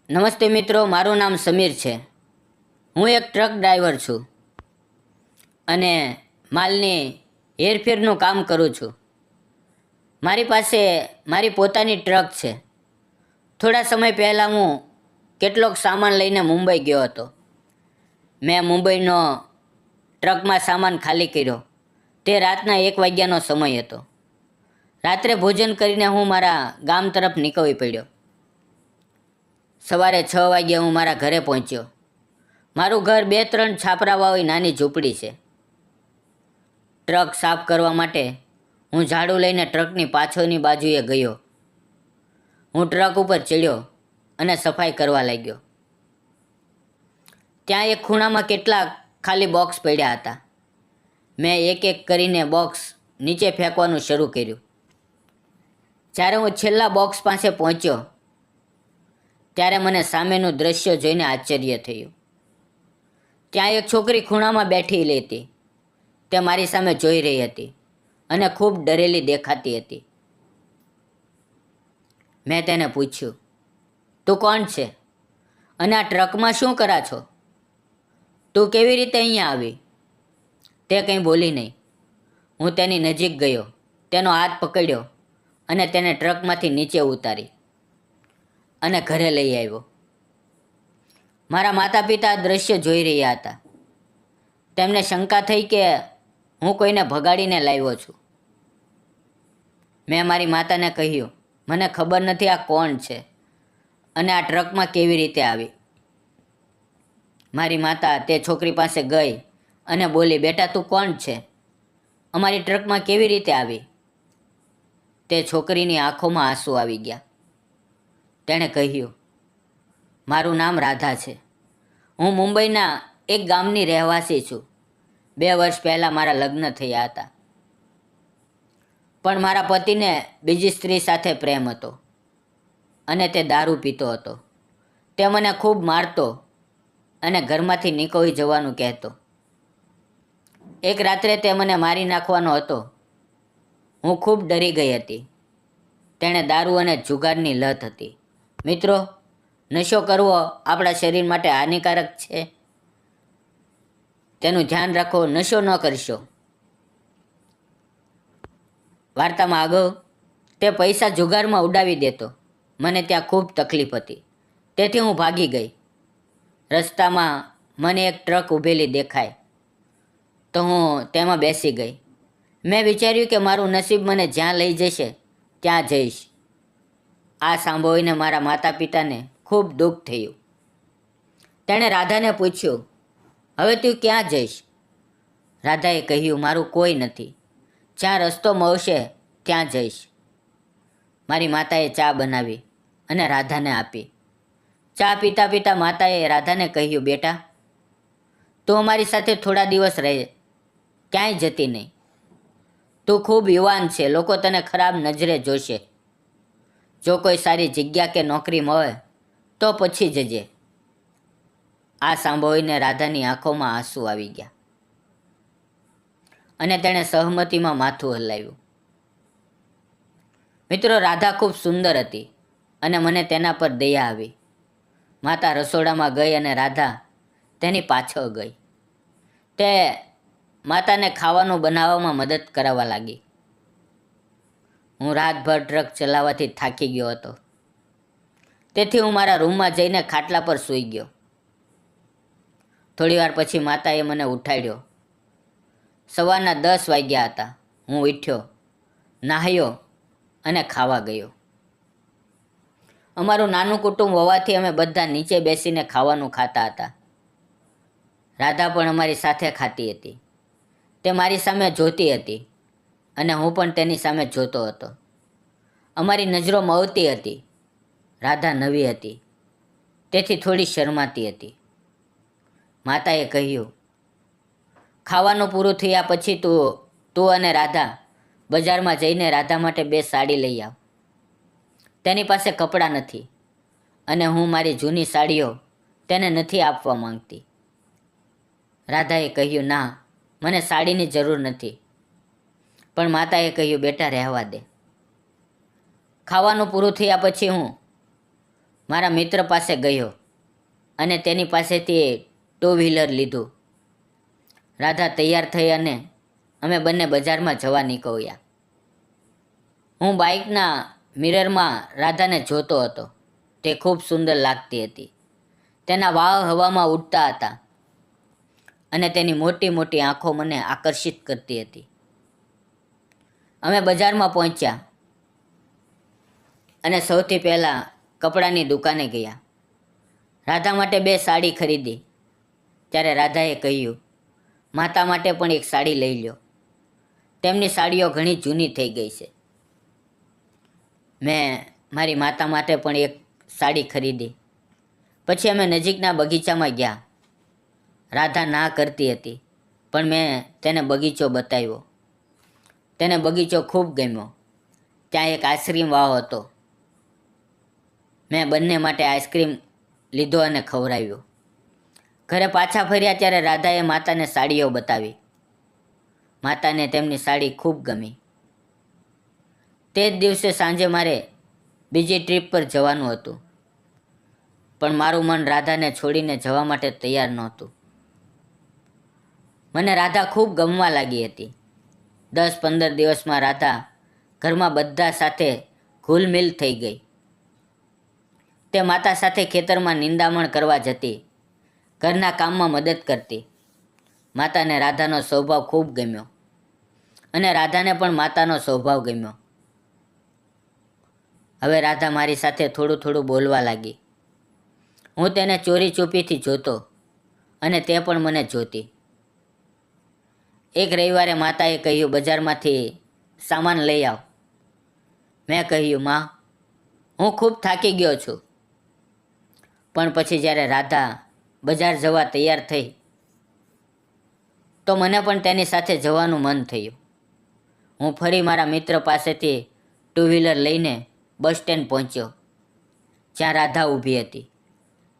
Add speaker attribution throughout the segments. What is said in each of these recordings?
Speaker 1: નમસ્તે મિત્રો, મારું નામ સમીર છે. હું એક ટ્રક ડ્રાઈવર છું અને માલની હેરફેરનું કામ કરું છું. મારી પાસે મારી પોતાની ટ્રક છે. થોડા સમય પહેલાં હું કેટલોક સામાન લઈને મુંબઈ ગયો હતો. મેં મુંબઈનો ટ્રકમાં સામાન ખાલી કર્યો. તે રાતના 1 વાગ્યાનો સમય હતો. રાત્રે ભોજન કરીને હું મારા ગામ તરફ નીકળી પડ્યો. સવારે 6 વાગ્યે હું મારા ઘરે પહોંચ્યો. મારું ઘર 2-3 છાપરાવાળી નાની ઝૂંપડી છે. ટ્રક સાફ કરવા માટે હું ઝાડુ લઈને ટ્રકની પાછળની બાજુએ ગયો. હું ટ્રક ઉપર ચડ્યો અને સફાઈ કરવા લાગ્યો. ત્યાં એક ખૂણામાં કેટલાક ખાલી બોક્સ પડ્યા હતા. મેં એક એક કરીને બોક્સ નીચે ફેંકવાનું શરૂ કર્યું. જ્યારે હું છેલ્લા બોક્સ પાસે પહોંચ્યો ત્યારે મને સામેનું દૃશ્ય જોઈને આશ્ચર્ય થયું. ત્યાં એક છોકરી ખૂણામાં બેઠી હતી. તે મારી સામે જોઈ રહી હતી અને ખૂબ ડરેલી દેખાતી હતી. મેં તેને પૂછ્યું, તું કોણ છે અને આ ટ્રકમાં શું કરા છો? તું કેવી રીતે અહીંયા આવી? તે કંઈ બોલી નહીં. હું તેની નજીક ગયો, તેનો હાથ પકડ્યો અને તેને ટ્રકમાંથી નીચે ઉતારી અને ઘરે લઈ આવ્યો. મારા માતા પિતા આ દ્રશ્ય જોઈ રહ્યા હતા. તેમને શંકા થઈ કે હું કોઈને ભગાડીને લાવ્યો છું. મેં મારી માતાને કહ્યું, મને ખબર નથી આ કોણ છે અને આ ટ્રકમાં કેવી રીતે આવી. મારી માતા તે છોકરી પાસે ગઈ અને બોલી, બેટા તું કોણ છે? અમારી ટ્રકમાં કેવી રીતે આવી? તે છોકરીની આંખોમાં આંસુ આવી ગયા. તેણે કહ્યું, મારું નામ રાધા છે. હું મુંબઈના એક ગામની રહેવાસી છું. 2 વર્ષ પહેલાં મારા લગ્ન થયા હતા. પણ મારા પતિને બીજી સ્ત્રી સાથે પ્રેમ હતો અને તે દારૂ પીતો હતો. તે મને ખૂબ મારતો અને ઘરમાંથી નીકળી જવાનું કહેતો. એક રાત્રે તે મને મારી નાખવાનો હતો. હું ખૂબ ડરી ગઈ હતી. તેણે દારૂ અને જુગારની લત હતી. મિત્રો, નશો કરવો આપણા શરીર માટે હાનિકારક છે. તેનું ધ્યાન રાખો, નશો ન કરશો. વાર્તામાં આગળ, તે પૈસા જુગારમાં ઉડાવી દેતો. મને ત્યાં ખૂબ તકલીફ હતી, તેથી હું ભાગી ગઈ. રસ્તામાં મને એક ટ્રક ઊભેલી દેખાય તો હું તેમાં બેસી ગઈ. મેં વિચાર્યું કે મારું નસીબ મને જ્યાં લઈ જશે ત્યાં જઈશ. આ સાંભળીને મારા માતા પિતાને ખૂબ દુઃખ થયું. તેણે રાધાને પૂછ્યું, હવે તું ક્યાં જઈશ? રાધાએ કહ્યું, મારું કોઈ નથી. જ્યાં રસ્તો મળશે ત્યાં જઈશ. મારી માતાએ ચા બનાવી અને રાધાને આપી. ચા પીતા પીતા માતાએ રાધાને કહ્યું, બેટા તું અમારી સાથે થોડા દિવસ રહે, ક્યાંય જતી નહીં. તું ખૂબ યુવાન છે, લોકો તને ખરાબ નજરે જોશે. જો કોઈ સારી જગ્યા કે નોકરી મળે તો પછી જજે. આ સાંભળીને રાધાની આંખોમાં આંસુ આવી ગયા અને તેણે સહમતીમાં માથું હલાવ્યું. મિત્રો, રાધા ખૂબ સુંદર હતી અને મને તેના પર દયા આવી. માતા રસોડામાં ગઈ અને રાધા તેની પાછળ ગઈ. તે માતાને ખાવાનું બનાવવામાં મદદ કરાવવા લાગી. હું રાતભર ટ્રક ચલાવવાથી થાકી ગયો હતો, તેથી હું મારા રૂમમાં જઈને ખાટલા પર સૂઈ ગયો. થોડીવાર પછી માતાએ મને ઉઠાડ્યો. સવારના 10 વાગ્યા હતા. હું ઉઠ્યો, નાહ્યો અને ખાવા ગયો. અમારું નાનું કુટુંબ હોવાથી અમે બધા નીચે બેસીને ખાવાનું ખાતા હતા. રાધા પણ અમારી સાથે ખાતી હતી. તે મારી સામે જોતી હતી અને હું પણ તેની સામે જોતો હતો. અમારી નજરો મળતી હતી. રાધા નવી હતી, તેથી થોડી શરમાતી હતી. માતાએ કહ્યું, ખાવાનું પૂરું થયા પછી તું અને રાધા બજારમાં જઈને રાધા માટે 2 સાડી લઈ આવ. તેની પાસે કપડાં નથી અને હું મારી જૂની સાડીઓ તેને નથી આપવા માંગતી. રાધાએ કહ્યું, ના, મને સાડીની જરૂર નથી. પણ માતાએ કહ્યું, બેટા રહેવા દે. ખાવાનું પૂરું થયા પછી હું મારા મિત્ર પાસે ગયો અને તેની પાસેથી 2 વ્હીલર લીધું. રાધા તૈયાર થઈ અને અમે બંને બજારમાં જવા નીકળ્યા. હું બાઇકના મિરરમાં રાધાને જોતો હતો. તે ખૂબ સુંદર લાગતી હતી. તેના વાળ હવામાં ઉડતા હતા અને તેની મોટી મોટી આંખો મને આકર્ષિત કરતી હતી. અમે બજારમાં પહોંચ્યા અને સૌથી પહેલાં કપડાની દુકાને ગયા. રાધા માટે 2 સાડી ખરીદી. ત્યારે રાધાએ કહ્યું, માતા માટે પણ એક સાડી લઈ લો. તેમની સાડીઓ ઘણી જૂની થઈ ગઈ છે. મેં મારી માતા માટે પણ એક સાડી ખરીદી. પછી અમે નજીકના બગીચામાં ગયા. રાધા ના કરતી હતી, પણ મેં તેને બગીચો બતાવ્યો. તેને બગીચો ખૂબ ગમ્યો. ત્યાં એક આઈસ્ક્રીમ વાવ હતો. મેં બંને માટે આઈસ્ક્રીમ લીધો અને ખવડાવ્યો. ઘરે પાછા ફર્યા ત્યારે રાધાએ માતાને સાડીઓ બતાવી. માતાને તેમની સાડી ખૂબ ગમી. તે જ દિવસે સાંજે મારે બીજી ટ્રીપ પર જવાનું હતું, પણ મારું મન રાધાને છોડીને જવા માટે તૈયાર નહોતું. મને રાધા ખૂબ ગમવા લાગી હતી. 10-15 દિવસમાં રાધા ઘરમાં બધા સાથે ઘુલમિલ થઈ ગઈ. તે માતા સાથે ખેતરમાં નિંદામણ કરવા જતી, ઘરના કામમાં મદદ કરતી. માતાને રાધાનો સ્વભાવ ખૂબ ગમ્યો અને રાધાને પણ માતાનો સ્વભાવ ગમ્યો. હવે રાધા મારી સાથે થોડું થોડું બોલવા લાગી. હું તેને ચોરી છુપીથી જોતો અને તે પણ મને જોતી. એક રવિવારે માતાએ કહ્યું, બજારમાંથી સામાન લઈ આવ. મેં કહ્યું, માં, હું ખૂબ થાકી ગયો છું. પણ પછી જ્યારે રાધા બજાર જવા તૈયાર થઈ તો મને પણ તેની સાથે જવાનું મન થયું. હું ફરી મારા મિત્ર પાસેથી 2 વ્હીલર લઈને બસ સ્ટેન્ડ પહોંચ્યો, જ્યાં રાધા ઊભી હતી.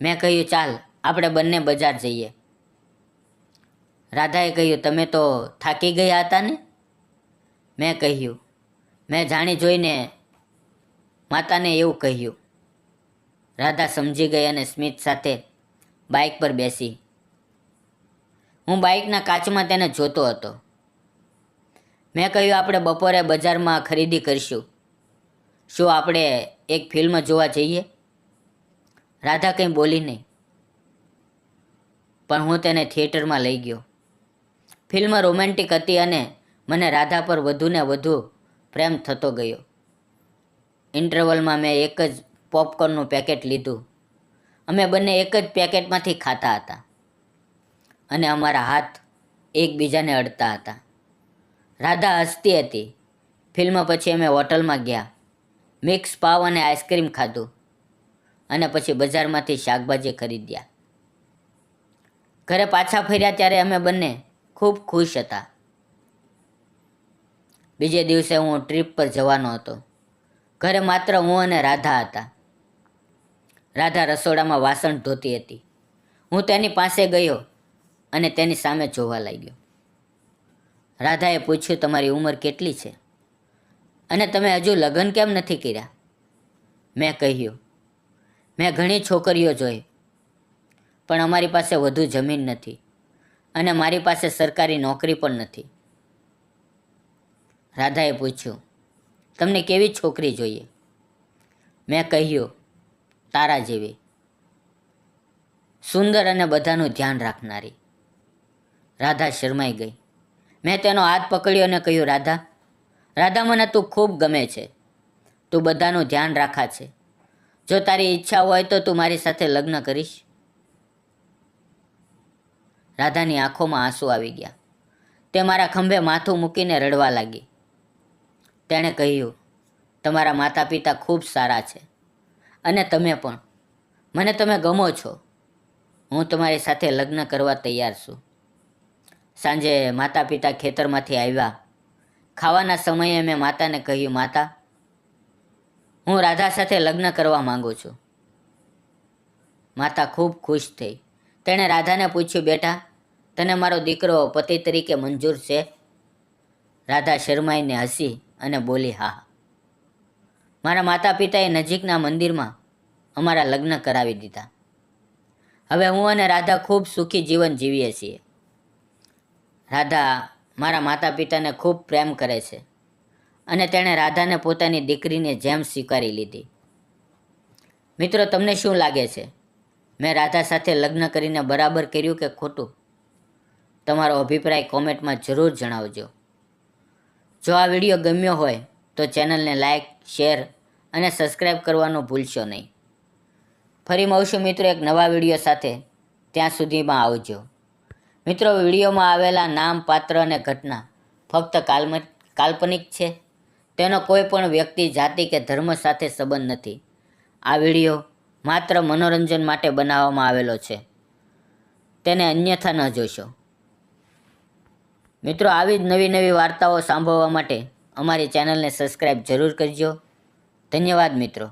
Speaker 1: મેં કહ્યું, ચાલ આપણે બંને બજાર જઈએ. રાધાએ કહ્યું, તમે તો થાકી ગયા હતા ને? મેં કહ્યું, મેં જાણી જોઈને માતાને એવું કહ્યું. રાધા સમજી ગઈ અને સ્મિત સાથે બાઇક પર બેસી. હું બાઇકના કાચમાં તેને જોતો હતો. મેં કહ્યું, આપણે બપોરે બજારમાં ખરીદી કરીશું. શું આપણે એક ફિલ્મ જોવા જઈએ? રાધા કંઈ બોલી નહીં, પણ હું તેને થિયેટરમાં લઈ ગયો. ફિલ્મ રોમેન્ટિક હતી અને મને રાધા પર વધુને વધુ પ્રેમ થતો ગયો. ઇન્ટરવલમાં મેં એક જ પોપકોર્નનું પેકેટ લીધું. અમે બંને એક જ પેકેટમાંથી ખાતા હતા અને અમારા હાથ એકબીજાને અડતા હતા. રાધા હસતી હતી. ફિલ્મ પછી અમે હોટલમાં ગયા, મિક્સ પાવ અને આઈસ્ક્રીમ ખાધું અને પછી બજારમાંથી શાકભાજી ખરીદ્યા. ઘરે પાછા ફર્યા ત્યારે અમે બંને ખૂબ ખુશ હતા. બીજે દિવસે હું ટ્રીપ પર જવાનો હતો. ઘરે માત્ર હું અને રાધા હતા. રાધા રસોડામાં વાસણ ધોતી હતી. હું તેની પાસે ગયો અને તેની સામે જોવા લાગ્યો. રાધાએ પૂછ્યું, તમારી ઉંમર કેટલી છે અને તમે હજુ લગ્ન કેમ નથી કર્યા? મેં કહ્યું, મેં ઘણી છોકરીઓ જોઈ, પણ અમારી પાસે વધુ જમીન નથી અને મારી પાસે સરકારી નોકરી પણ નથી. રાધાએ પૂછ્યું, તમને કેવી છોકરી જોઈએ? મેં કહ્યું, તારા જેવી, સુંદર અને બધાનું ધ્યાન રાખનારી. રાધા શરમાઈ ગઈ. મેં તેનો હાથ પકડ્યો અને કહ્યું, રાધા, રાધા, મને તું ખૂબ ગમે છે. તું બધાનું ધ્યાન રાખા છે. જો તારી ઈચ્છા હોય તો તું મારી સાથે લગ્ન કરીશ? રાધાની આંખોમાં આંસુ આવી ગયા. તે મારા ખંભે માથું મૂકીને રડવા લાગી. તેણે કહ્યું, તમારા માતા પિતા ખૂબ સારા છે અને તમે પણ. મને તમે ગમો છો. હું તમારી સાથે લગ્ન કરવા તૈયાર છું. સાંજે માતા પિતા ખેતરમાંથી આવ્યા. ખાવાના સમયે મેં માતાને કહ્યું, માતા, હું રાધા સાથે લગ્ન કરવા માંગુ છું. માતા ખૂબ ખુશ થઈ. તેણે રાધાને પૂછ્યું, બેટા, તને મારો દીકરો પતિ તરીકે મંજૂર છે? રાધા શરમાઈને હસી અને બોલી, હા. મારા માતા પિતાએ નજીકના મંદિરમાં અમારા લગ્ન કરાવી દીધા. હવે હું અને રાધા ખૂબ સુખી જીવન જીવીએ છીએ. રાધા મારા માતા પિતાને ખૂબ પ્રેમ કરે છે અને તેણે રાધાને પોતાની દીકરીની જેમ સ્વીકારી લીધી. મિત્રો, તમને શું લાગે છે? મેં રાધા સાથે લગ્ન કરીને બરાબર કર્યું કે ખોટું? તમારો અભિપ્રાય કોમેન્ટમાં જરૂર જણાવજો. જો આ વિડીયો ગમ્યો હોય તો ચેનલને લાઇક, શેર અને સબસ્ક્રાઈબ કરવાનું ભૂલશો નહીં. ફરી મળશું મિત્રો એક નવા વિડીયો સાથે. ત્યાં સુધીમાં આવજો. મિત્રો, વિડીયોમાં આવેલા નામ, પાત્ર અને ઘટના ફક્ત કાલ્પનિક છે. તેનો કોઈ પણ વ્યક્તિ, જાતિ કે ધર્મ સાથે સંબંધ નથી. આ વિડીયો માત્ર મનોરંજન માટે બનાવવામાં આવેલો છે. તેને અન્યથા ન જોશો. મિત્રો, આવી જ નવી નવી વાર્તાઓ સાંભળવા માટે અમારી ચેનલને સબસ્ક્રાઈબ જરૂર કરજો. ધન્યવાદ મિત્રો.